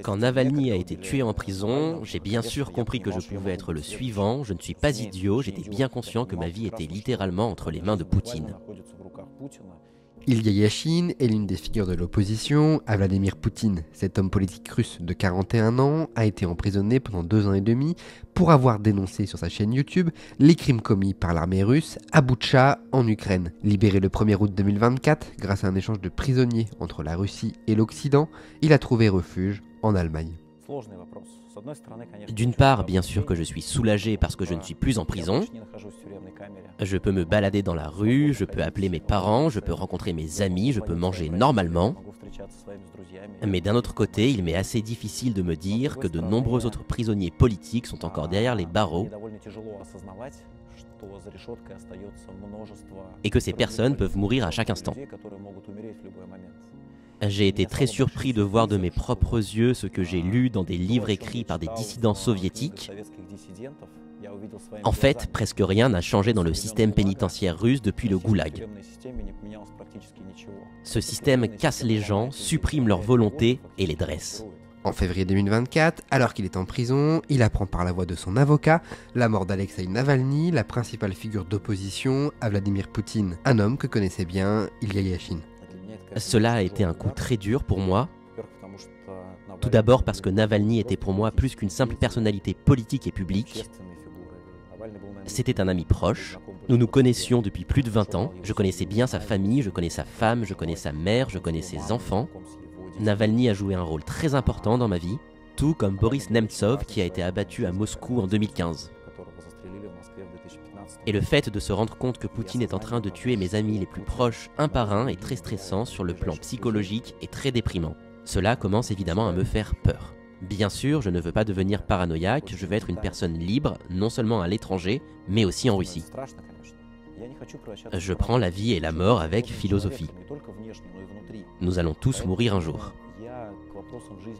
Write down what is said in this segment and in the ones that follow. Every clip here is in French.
Quand Navalny a été tué en prison, j'ai bien sûr compris que je pouvais être le suivant. Je ne suis pas idiot, j'étais bien conscient que ma vie était littéralement entre les mains de Poutine. Ilya Yachine est l'une des figures de l'opposition à Vladimir Poutine. Cet homme politique russe de 41 ans a été emprisonné pendant 2 ans et demi pour avoir dénoncé sur sa chaîne YouTube les crimes commis par l'armée russe à Boutcha en Ukraine. Libéré le 1er août 2024 grâce à un échange de prisonniers entre la Russie et l'Occident, il a trouvé refuge en Allemagne. D'une part, bien sûr que je suis soulagé parce que je ne suis plus en prison. Je peux me balader dans la rue, je peux appeler mes parents, je peux rencontrer mes amis, je peux manger normalement. Mais d'un autre côté, il m'est assez difficile de me dire que de nombreux autres prisonniers politiques sont encore derrière les barreaux et que ces personnes peuvent mourir à chaque instant. J'ai été très surpris de voir de mes propres yeux ce que j'ai lu dans des livres écrits par des dissidents soviétiques. En fait, presque rien n'a changé dans le système pénitentiaire russe depuis le goulag. Ce système casse les gens, supprime leur volonté et les dresse. En février 2024, alors qu'il est en prison, il apprend par la voix de son avocat la mort d'Alexeï Navalny, la principale figure d'opposition à Vladimir Poutine, un homme que connaissait bien Ilya Yachine. Cela a été un coup très dur pour moi. Tout d'abord parce que Navalny était pour moi plus qu'une simple personnalité politique et publique. C'était un ami proche. Nous nous connaissions depuis plus de 20 ans. Je connaissais bien sa famille, je connais sa femme, je connais sa mère, je connais ses enfants. Navalny a joué un rôle très important dans ma vie, tout comme Boris Nemtsov qui a été abattu à Moscou en 2015. Et le fait de se rendre compte que Poutine est en train de tuer mes amis les plus proches un par un est très stressant sur le plan psychologique et très déprimant. Cela commence évidemment à me faire peur. Bien sûr, je ne veux pas devenir paranoïaque, je veux être une personne libre, non seulement à l'étranger, mais aussi en Russie. Je prends la vie et la mort avec philosophie. Nous allons tous mourir un jour.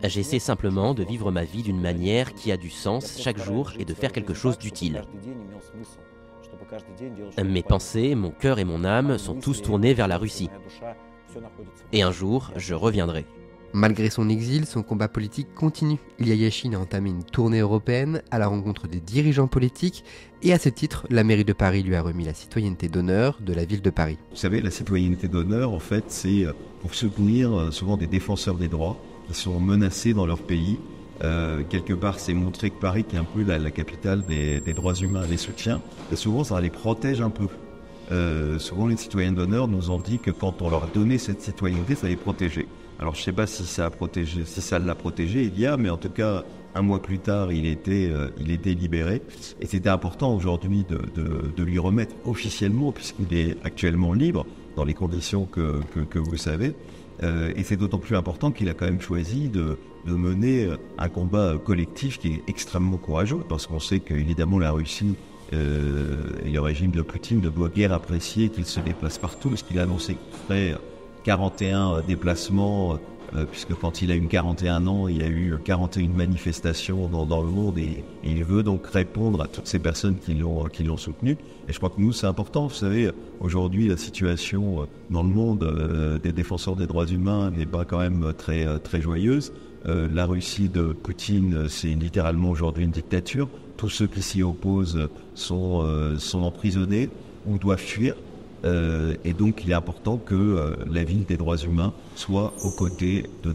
J'essaie simplement de vivre ma vie d'une manière qui a du sens chaque jour et de faire quelque chose d'utile. Mes pensées, mon cœur et mon âme sont tous tournés vers la Russie. Et un jour, je reviendrai. Malgré son exil, son combat politique continue. Ilya Yachine a entamé une tournée européenne à la rencontre des dirigeants politiques et à ce titre, la mairie de Paris lui a remis la citoyenneté d'honneur de la ville de Paris. Vous savez, la citoyenneté d'honneur, en fait, c'est pour soutenir souvent des défenseurs des droits qui sont menacés dans leur pays. Quelque part, c'est montrer que Paris, qui est un peu la capitale des droits humains, les soutient. Et souvent, ça les protège un peu. Souvent, les citoyens d'honneur nous ont dit que quand on leur a donné cette citoyenneté, ça les protégeait. Alors, je ne sais pas si ça l'a protégé, mais en tout cas, un mois plus tard, il était libéré. Et c'était important aujourd'hui de lui remettre officiellement, puisqu'il est actuellement libre, dans les conditions que vous savez. Et c'est d'autant plus important qu'il a quand même choisi de mener un combat collectif qui est extrêmement courageux, parce qu'on sait qu'évidemment la Russie et le régime de Poutine doit guère apprécier qu'il se déplace partout, parce qu'il a annoncé qu'il ferait 41 déplacements, puisque quand il a eu 41 ans, il y a eu 41 manifestations dans le monde, et il veut donc répondre à toutes ces personnes qui l'ont soutenu. Et je crois que nous, c'est important. Vous savez, aujourd'hui, la situation dans le monde des défenseurs des droits humains n'est pas quand même très joyeuse. La Russie de Poutine, c'est littéralement aujourd'hui une dictature. Tous ceux qui s'y opposent sont emprisonnés ou doivent fuir. Et donc, il est important que la ville des droits humains soit aux côtés de